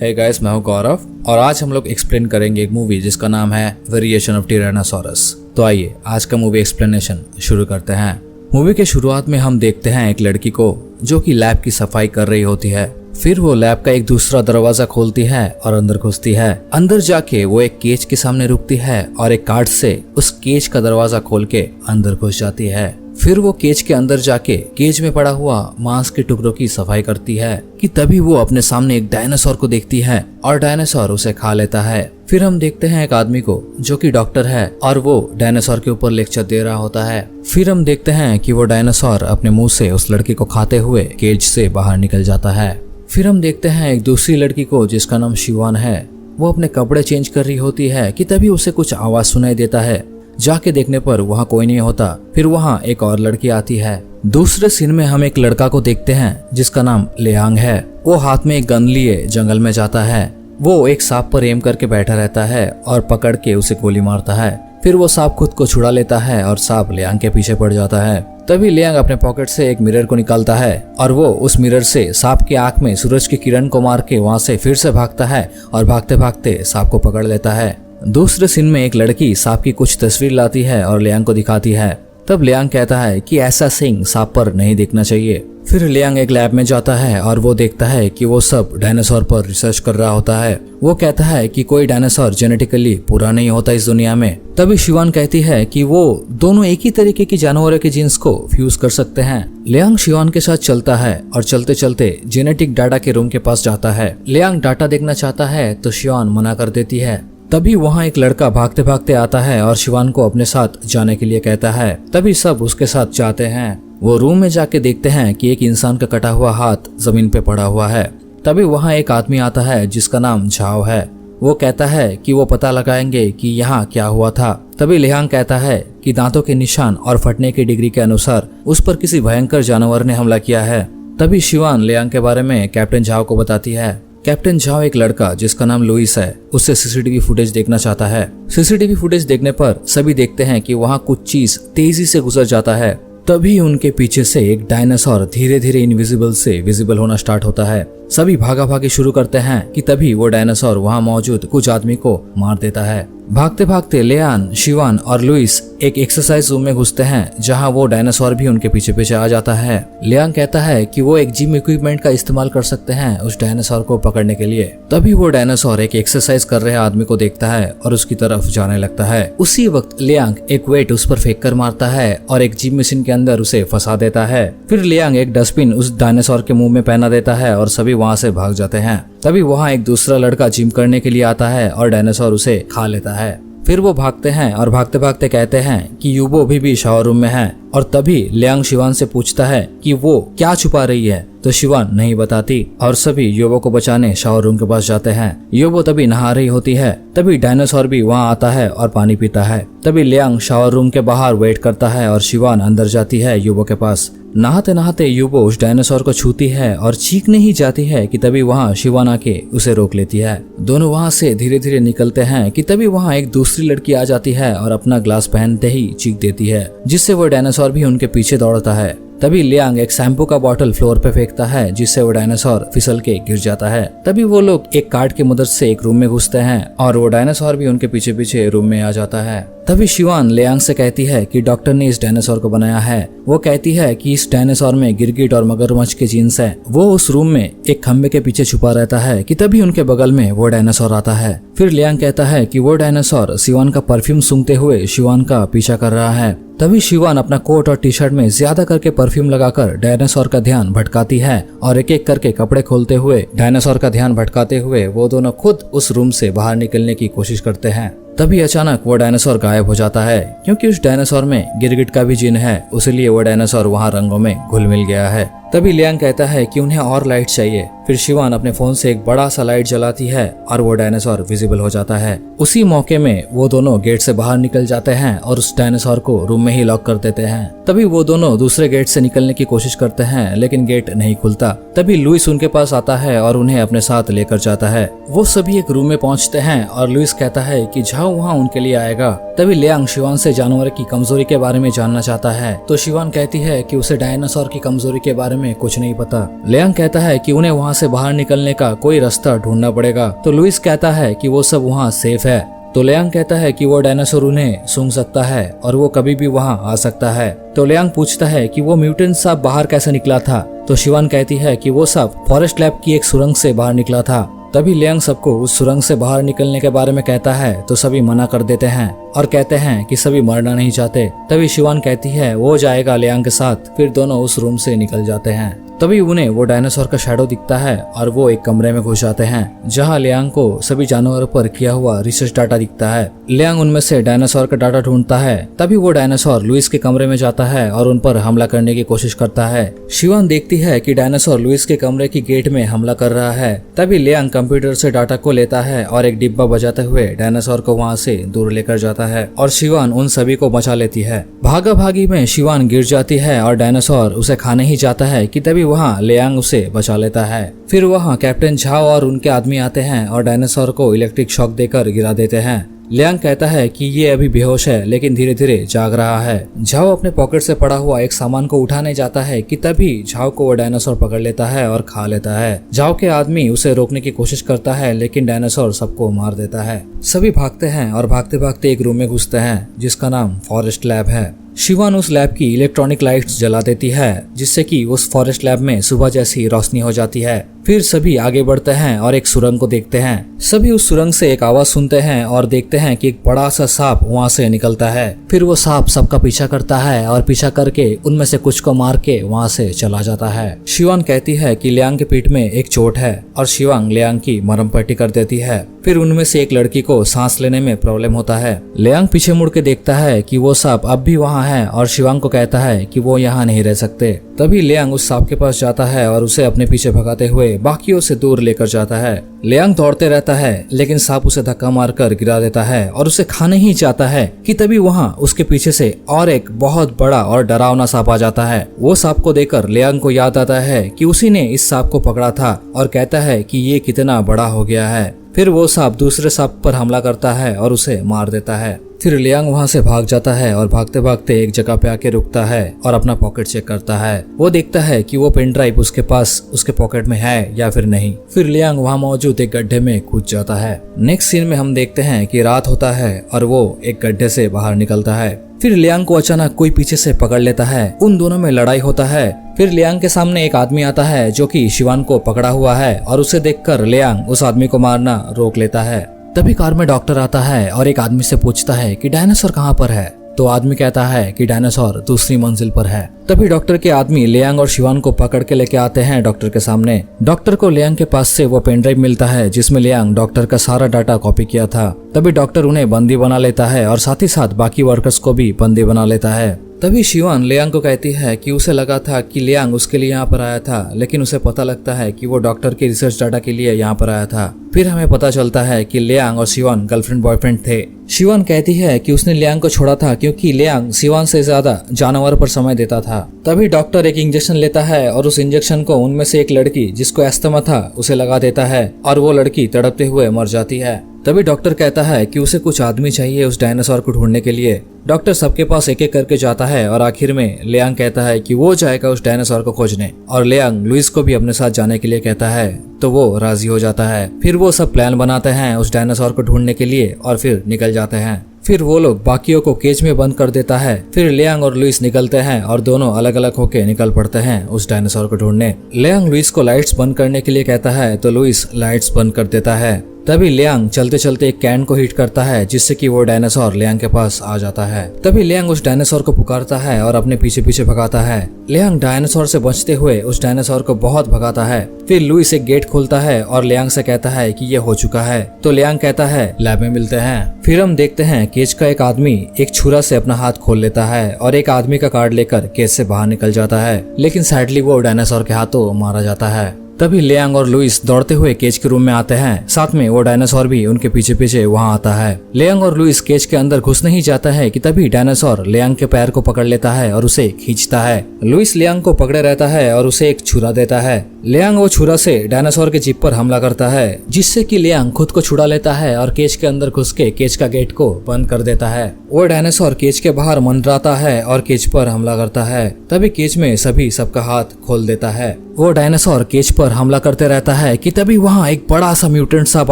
Hey guys, मैं हूं गौरव और आज हम लोग एक्सप्लेन करेंगे एक मूवी जिसका नाम है वेरिएशन ऑफ टायरानोसॉरस। तो आइए आज का मूवी एक्सप्लेनेशन शुरू करते हैं। मूवी के शुरुआत में हम देखते हैं एक लड़की को जो कि लैब की सफाई कर रही होती है। फिर वो लैब का एक दूसरा दरवाजा खोलती है और अंदर घुसती है। अंदर जाके वो एक केज के सामने रुकती है और एक कार्ड से उस केज का दरवाजा खोल के अंदर घुस जाती है। फिर वो केज के अंदर जाके केज में पड़ा हुआ मांस के टुकड़ों की सफाई करती है कि तभी वो अपने सामने एक डायनासोर को देखती है और डायनासोर उसे खा लेता है। फिर हम देखते हैं एक आदमी को जो कि डॉक्टर है और वो डायनासोर के ऊपर लेक्चर दे रहा होता है। फिर हम देखते हैं कि वो डायनासोर अपने मुंह से उस लड़की को खाते हुए केज से बाहर निकल जाता है। फिर हम देखते हैं एक दूसरी लड़की को जिसका नाम शिवान है। वो अपने कपड़े चेंज कर रही होती है कि तभी उसे कुछ आवाज सुनाई देता है। जाके देखने पर वहाँ कोई नहीं होता। फिर वहाँ एक और लड़की आती है। दूसरे सीन में हम एक लड़का को देखते हैं जिसका नाम लियांग है। वो हाथ में एक गन लिए जंगल में जाता है। वो एक सांप पर एम करके बैठा रहता है और पकड़ के उसे गोली मारता है। फिर वो सांप खुद को छुड़ा लेता है और सांप लियांग के पीछे पड़ जाता है। तभी लियांग अपने पॉकेट से एक मिरर को निकालता है और वो उस मिरर से सांप की आंख में सूरज की किरण को मार के वहाँ से फिर से भागता है और भागते भागते सांप को पकड़ लेता है। दूसरे सीन में एक लड़की सांप की कुछ तस्वीर लाती है और लियांग को दिखाती है। तब लियांग कहता है कि ऐसा सिंह सांप पर नहीं दिखना चाहिए। फिर लियांग एक लैब में जाता है और वो देखता है कि वो सब डायनासोर पर रिसर्च कर रहा होता है। वो कहता है कि कोई डायनासोर जेनेटिकली पूरा नहीं होता इस दुनिया में। तभी शिवान कहती है कि वो दोनों एक ही तरीके की जानवरों के जीन्स को फ्यूज कर सकते हैं। लियांग शिवान के साथ चलता है और चलते चलते जेनेटिक डाटा के रूम के पास जाता है। लियांग डाटा देखना चाहता है तो शिवान मना कर देती है। तभी वहाँ एक लड़का भागते भागते आता है और शिवान को अपने साथ जाने के लिए कहता है। तभी सब उसके साथ जाते हैं। वो रूम में जाके देखते हैं कि एक इंसान का कटा हुआ हाथ जमीन पे पड़ा हुआ है। तभी वहाँ एक आदमी आता है जिसका नाम झाओ है। वो कहता है कि वो पता लगाएंगे कि यहाँ क्या हुआ था। तभी लियांग कहता है कि दांतों के निशान और फटने की डिग्री के अनुसार उस पर किसी भयंकर जानवर ने हमला किया है। तभी शिवान लियांग के बारे में कैप्टन झाओ को बताती है। कैप्टन झाओ एक लड़का जिसका नाम लुइस है उससे सीसीटीवी फुटेज देखना चाहता है। सीसीटीवी फुटेज देखने पर सभी देखते हैं कि वहाँ कुछ चीज तेजी से गुजर जाता है। तभी उनके पीछे से एक डायनासोर धीरे धीरे इनविजिबल से विजिबल होना स्टार्ट होता है। सभी भागा भागी शुरू करते हैं कि तभी वो डायनासोर वहाँ मौजूद कुछ आदमी को मार देता है। भागते भागते लियान, शिवान और लुइस एक एक्सरसाइज रूम में घुसते हैं जहां वो डायनासोर भी उनके पीछे पीछे आ जाता है। लियांग कहता है कि वो एक जिम इक्विपमेंट का इस्तेमाल कर सकते हैं उस डायनासोर को पकड़ने के लिए। तभी वो डायनासोर एक एक्सरसाइज कर रहे आदमी को देखता है और उसकी तरफ जाने लगता है। उसी वक्त लियांग एक वेट उस पर फेंक कर मारता है और एक जिम मशीन के अंदर उसे फंसा देता है। फिर लियांग एक डस्टबिन उस डायनासोर के मुंह में पहना देता है और सभी वहाँ से भाग जाते हैं। तभी वहाँ एक दूसरा लड़का जिम करने के लिए आता है और डायनासोर उसे खा लेता है। फिर वो भागते हैं और भागते भागते कहते हैं कि यूबो भी शावर रूम में है। और तभी लियांग शिवान से पूछता है कि वो क्या छुपा रही है, तो शिवान नहीं बताती और सभी योबो को बचाने शावर रूम के पास जाते हैं। योबो तभी नहा रही होती है। तभी डायनासोर भी वहाँ आता है और पानी पीता है। तभी लियांग शावर रूम के बाहर वेट करता है और शिवान अंदर जाती है योबो के पास। नहाते नहाते योबो उस डायनासोर को छूती है और चीखने ही जाती है कि तभी वहाँ शिवान आके उसे रोक लेती है। दोनों वहाँ से धीरे धीरे निकलते हैं कि तभी वहाँ एक दूसरी लड़की आ जाती है और अपना ग्लास पहनते ही चीख देती है, जिससे वो डायनासोर भी उनके पीछे दौड़ता है। तभी लियांग एक शैम्पू का बॉटल फ्लोर पे फेंकता है जिससे वो डायनासोर फिसल के गिर जाता है। तभी वो लोग एक कार्ड की मदद से एक रूम में घुसते हैं और वो डायनासोर भी उनके पीछे पीछे रूम में आ जाता है। तभी शिवान लियांग से कहती है कि डॉक्टर ने इस डायनासोर को बनाया है। वो कहती है कि इस डायनासोर में गिरगिट और मगरमच्छ के जीन्स हैं। वो उस रूम में एक खंबे के पीछे छुपा रहता है कि तभी उनके बगल में वो डायनासोर आता है। फिर लियांग कहता है कि वो डायनासोर शिवान का परफ्यूम सूंघते हुए शिवान का पीछा कर रहा है। तभी शिवान अपना कोट और टी शर्ट में ज्यादा करके परफ्यूम लगाकर डायनासोर का ध्यान भटकाती है और एक एक करके कपड़े खोलते हुए डायनासोर का ध्यान भटकाते हुए वो दोनों खुद उस रूम से बाहर निकलने की कोशिश करते हैं। तभी अचानक वो डायनासोर गायब हो जाता है क्योंकि उस डायनासोर में गिरगिट का भी जीन है, इसलिए वो डायनासोर वहाँ रंगों में घुल मिल गया है। तभी लियांग कहता है कि उन्हें और लाइट चाहिए। फिर शिवान अपने फोन से एक बड़ा सा लाइट जलाती है और वो डायनासोर विजिबल हो जाता है। उसी मौके में वो दोनों गेट से बाहर निकल जाते हैं और उस डायनासोर को रूम में ही लॉक कर देते हैं। तभी वो दोनों दूसरे गेट से निकलने की कोशिश करते हैं लेकिन गेट नहीं खुलता। तभी लुइस उनके पास आता है और उन्हें अपने साथ लेकर जाता है। वो सभी एक रूम में पहुंचते हैं और लुइस कहता है कि झाओ वहाँ उनके लिए आएगा। तभी लियांग शिवान से जानवर की कमजोरी के बारे में जानना चाहता है तो शिवान कहती है कि उसे डायनासोर की कमजोरी के बारे में कुछ नहीं पता। लियांग कहता है कि उन्हें वहाँ से बाहर निकलने का कोई रास्ता ढूंढना पड़ेगा। तो लुइस कहता है कि वो सब वहाँ सेफ है। तो लियांग कहता है कि वो डायनासोर उन्हें सूंघ सकता है और वो कभी भी वहाँ आ सकता है। तो लियांग पूछता है कि वो म्यूटेंट सांप बाहर कैसे निकला था। तो शिवान कहती है कि वो सांप फॉरेस्ट लैब की एक सुरंग से बाहर निकला था। तभी लियांग सबको उस सुरंग से बाहर निकलने के बारे में कहता है तो सभी मना कर देते हैं और कहते हैं कि सभी मरना नहीं चाहते। तभी शिवान कहती है वो जाएगा लियांग के साथ। फिर दोनों उस रूम से निकल जाते हैं। तभी उन्हें वो डायनासोर का शैडो दिखता है और वो एक कमरे में घुस जाते हैं जहाँ लियांग को सभी जानवरों पर किया हुआ रिसर्च डाटा दिखता है। लियांग उनमें से डायनासोर का डाटा ढूंढता है। तभी वो डायनासोर लुइस के कमरे में जाता है और उन पर हमला करने की कोशिश करता है। शिवान देखती है कि डायनासोर लुइस के कमरे की गेट में हमला कर रहा है। तभी लियांग कंप्यूटर से डाटा को लेता है और एक डिब्बा बजाते हुए डायनासोर को वहाँ से दूर लेकर जाता है और शिवान उन सभी को बचा लेती है। भागा भागी में शिवान गिर जाती है और डायनासोर उसे खाने ही जाता है कि तभी वहाँ लियांग उसे बचा लेता है। फिर वहाँ कैप्टन झाओ और उनके आदमी आते हैं और डायनासोर को इलेक्ट्रिक शॉक देकर गिरा देते हैं। लियांग कहता है कि ये अभी बेहोश है लेकिन धीरे धीरे जाग रहा है। झाओ अपने पॉकेट से पड़ा हुआ एक सामान को उठाने जाता है कि तभी झाओ को वो डायनासोर पकड़ लेता है और खा लेता है। झाओ के आदमी उसे रोकने की कोशिश करता है लेकिन डायनासोर सबको मार देता है। सभी भागते हैं और भागते भागते एक रूम में घुसते हैं जिसका नाम फॉरेस्ट लैब है। शिवान उस लैब की इलेक्ट्रॉनिक लाइट्स जला देती है जिससे कि उस फॉरेस्ट लैब में सुबह जैसी रोशनी हो जाती है। फिर सभी आगे बढ़ते हैं और एक सुरंग को देखते हैं। सभी उस सुरंग से एक आवाज सुनते हैं और देखते हैं कि एक बड़ा सा सांप वहाँ से निकलता है। फिर वो सांप सबका पीछा करता है और पीछा करके उनमें से कुछ को मार के वहाँ से चला जाता है। शिवान कहती है कि लियांग के पीठ में एक चोट है और शिवांग लियांग की मरहम पट्टी कर देती है। फिर उनमें से एक लड़की को सांस लेने में प्रॉब्लम होता है। लियांग पीछे मुड़ के देखता है कि वो सांप अब भी वहाँ है और शिवांग को कहता है कि वो यहाँ नहीं रह सकते। तभी लियांग उस सांप के पास जाता है और उसे अपने पीछे भगाते हुए बाकियों से दूर लेकर जाता है। लियांग दौड़ते रहता है लेकिन सांप उसे धक्का मारकर गिरा देता है और उसे खाने ही चाहता है कि तभी वहाँ उसके पीछे से और एक बहुत बड़ा और डरावना सांप आ जाता है। वो सांप को देखकर लियांग को याद आता है कि उसी ने इस सांप को पकड़ा था और कहता है कि ये कितना बड़ा हो गया है। फिर वो सांप दूसरे सांप पर हमला करता है और उसे मार देता है। फिर लियांग वहाँ से भाग जाता है और भागते भागते एक जगह पे आके रुकता है और अपना पॉकेट चेक करता है। वो देखता है कि वो पेन ड्राइव उसके पास उसके पॉकेट में है या फिर नहीं। फिर लियांग वहाँ मौजूद एक गड्ढे में कूद जाता है। नेक्स्ट सीन में हम देखते हैं कि रात होता है और वो एक गड्ढे से बाहर निकलता है। फिर लियांग को अचानक कोई पीछे से पकड़ लेता है। उन दोनों में लड़ाई होता है। फिर लियांग के सामने एक आदमी आता है जो कि शिवान को पकड़ा हुआ है और उसे देखकर लियांग उस आदमी को मारना रोक लेता है। तभी कार में डॉक्टर आता है और एक आदमी से पूछता है कि डायनासोर कहाँ पर है। तो आदमी कहता है कि डायनासोर दूसरी मंजिल पर है। तभी डॉक्टर के आदमी लियांग और शिवान को पकड़ के लेके आते हैं डॉक्टर के सामने। डॉक्टर को लियांग के पास से वो पेन ड्राइव मिलता है जिसमें लियांग डॉक्टर का सारा डाटा कॉपी किया था। तभी डॉक्टर उन्हें बंदी बना लेता है और साथ ही साथ बाकी वर्कर्स को भी बंदी बना लेता है। तभी शिवान लियांग को कहती है कि उसे लगा था कि लियांग उसके लिए यहाँ पर आया था लेकिन उसे पता लगता है कि वो डॉक्टर के रिसर्च डाटा के लिए यहाँ पर आया था। फिर हमें पता चलता है कि लियांग और शिवान गर्लफ्रेंड बॉयफ्रेंड थे। शिवान कहती है कि उसने लियांग को छोड़ा था क्योंकि लियांग शिवान से ज्यादा जानवर पर समय देता था। तभी डॉक्टर एक इंजेक्शन लेता है और उस इंजेक्शन को उनमें से एक लड़की जिसको अस्थमा था उसे लगा देता है और वो लड़की तड़पते हुए मर जाती है। तभी डॉक्टर कहता है कि उसे कुछ आदमी चाहिए उस डायनासोर को ढूंढने के लिए। डॉक्टर सबके पास एक एक करके जाता है और आखिर में लियांग कहता है कि वो जाएगा उस डायनासोर को खोजने और लियांग लुइस को भी अपने साथ जाने के लिए कहता है तो वो राजी हो जाता है। फिर वो सब प्लान बनाते हैं उस डायनासोर को ढूंढने के लिए और फिर निकल जाते हैं। फिर वो लोग बाकियों को केज में बंद कर देता है। फिर लियांग और लुइस निकलते हैं और दोनों अलग अलग होके निकल पड़ते हैं उस डायनासोर को ढूंढने। लियांग लुइस को लाइट्स बंद करने के लिए कहता है तो लुइस लाइट्स बंद कर देता है। तभी लियांग चलते चलते एक कैन को हिट करता है जिससे कि वो डायनासोर लियांग के पास आ जाता है। तभी लियांग उस डायनासोर को पुकारता है और अपने पीछे पीछे भगाता है। लियांग डायनासोर से बचते हुए उस डायनासोर को बहुत भगाता है। फिर लुइस एक गेट खोलता है और लियांग से कहता है कि ये हो चुका है। तो लियांग कहता है लैब में मिलते हैं। फिर हम देखते हैं केज का एक आदमी एक छुरा से अपना हाथ खोल लेता है और एक आदमी का कार्ड लेकर केज से बाहर निकल जाता है लेकिन सैडली वो डायनासोर के हाथों मारा जाता है। तभी लियांग और लुइस दौड़ते हुए केज के रूम में आते हैं। साथ में वो डायनासोर भी उनके पीछे पीछे वहां आता है। लियांग और लुइस केज के अंदर घुसने ही जाता है कि तभी डायनासोर लियांग के पैर को पकड़ लेता है और उसे खींचता है। लुइस लियांग को पकड़े रहता है और उसे एक छुरा देता है। लियांग वो छुरा से डायनासोर के जीप पर हमला करता है जिससे कि लियांग खुद को छुड़ा लेता है और केज के अंदर घुस के केज का गेट को बंद कर देता है। वो डायनासोर केज के बाहर मंडराता है और केज पर हमला करता है। तभी केज में सभी सबका हाथ खोल देता है। वो डायनासोर केज पर हमला करते रहता है कि तभी वहाँ एक बड़ा सा म्यूटेंट सांप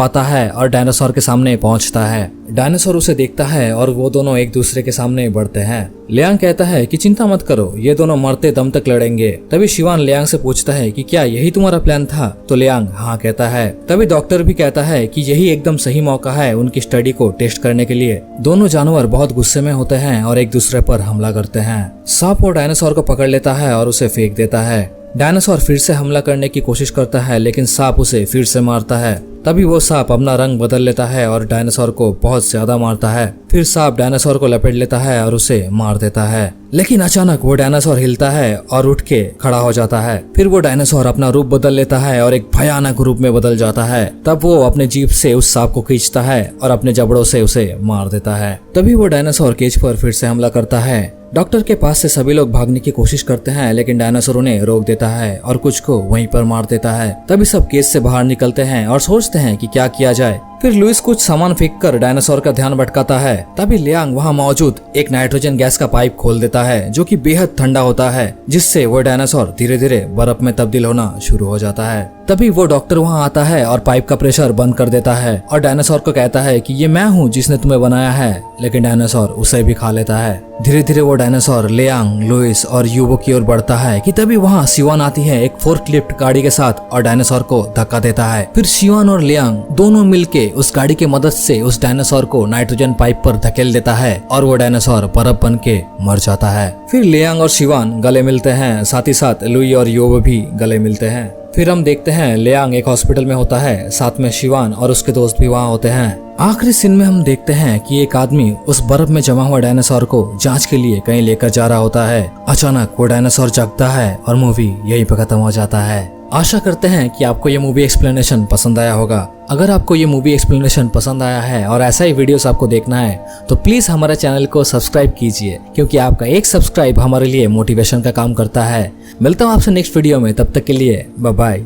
आता है और डायनासोर के सामने पहुंचता है। डायनासोर उसे देखता है और वो दोनों एक दूसरे के सामने बढ़ते हैं। लियांग कहता है कि चिंता मत करो, ये दोनों मरते दम तक लड़ेंगे। तभी शिवान लियांग से पूछता है कि क्या यही तुम्हारा प्लान था? तो लियांग हाँ कहता है। तभी डॉक्टर भी कहता है कि यही एकदम सही मौका है उनकी स्टडी को टेस्ट करने के लिए। दोनों जानवर बहुत गुस्से में होते हैं और एक दूसरे पर हमला करते हैं। सांप वो डायनासोर को पकड़ लेता है और उसे फेंक देता है। डायनासोर फिर से हमला करने की कोशिश करता है लेकिन सांप उसे फिर से मारता है। तभी वो सांप अपना रंग बदल लेता है और डायनासोर को बहुत ज्यादा मारता है। फिर सांप डायनासोर को लपेट लेता है और उसे मार देता है। लेकिन अचानक वो डायनासोर हिलता है और उठ के खड़ा हो जाता है। फिर वो डायनासोर अपना रूप बदल लेता है और एक भयानक रूप में बदल जाता है। तब वो अपने जीभ से उस सांप को खींचता है और अपने जबड़ों से उसे मार देता है। तभी वो डायनासोर केज पर फिर से हमला करता है। डॉक्टर के पास से सभी लोग भागने की कोशिश करते हैं लेकिन डायनासोर उन्हें रोक देता है और कुछ को वहीं पर मार देता है। तभी सब केज से बाहर निकलते हैं और सोचते हैं कि क्या किया जाए। फिर लुइस कुछ सामान फेंककर डायनासोर का ध्यान भटकाता है। तभी लियांग वहाँ मौजूद एक नाइट्रोजन गैस का पाइप खोल देता है जो कि बेहद ठंडा होता है, जिससे वो डायनासोर धीरे धीरे बर्फ में तब्दील होना शुरू हो जाता है। तभी वो डॉक्टर वहाँ आता है और पाइप का प्रेशर बंद कर देता है और डायनासोर को कहता है कि ये मैं हूँ जिसने तुम्हें बनाया है, लेकिन डायनासोर उसे भी खा लेता है। धीरे धीरे वो डायनासोर लियांग, लुइस और यूबो की ओर बढ़ता है कि तभी वहाँ शिवान आती है एक फोर्कलिफ्ट गाड़ी के साथ और डायनासोर को धक्का देता है। फिर शिवान और लियांग दोनों मिलके उस गाड़ी की मदद से उस डायनासोर को नाइट्रोजन पाइप पर धकेल देता है और वो डायनासोर बर्फ बन के मर जाता है। फिर लियांग और शिवान गले मिलते हैं, साथ ही साथ लुई और योब भी गले मिलते हैं। फिर हम देखते हैं लियांग एक हॉस्पिटल में होता है, साथ में शिवान और उसके दोस्त भी वहाँ होते हैं। आखिरी सीन में हम देखते हैं कि एक आदमी उस बर्फ में जमा हुआ डायनासोर को जांच के लिए कहीं लेकर जा रहा होता है। अचानक वो डायनासोर जगता है और मूवी यहीं पे खत्म हो जाता है। आशा करते हैं कि आपको ये मूवी एक्सप्लेनेशन पसंद आया होगा। अगर आपको ये मूवी एक्सप्लेनेशन पसंद आया है और ऐसा ही वीडियोस आपको देखना है तो प्लीज हमारे चैनल को सब्सक्राइब कीजिए, क्योंकि आपका एक सब्सक्राइब हमारे लिए मोटिवेशन का काम करता है। मिलता हूँ आपसे नेक्स्ट वीडियो में, तब तक के लिए बाय बाय।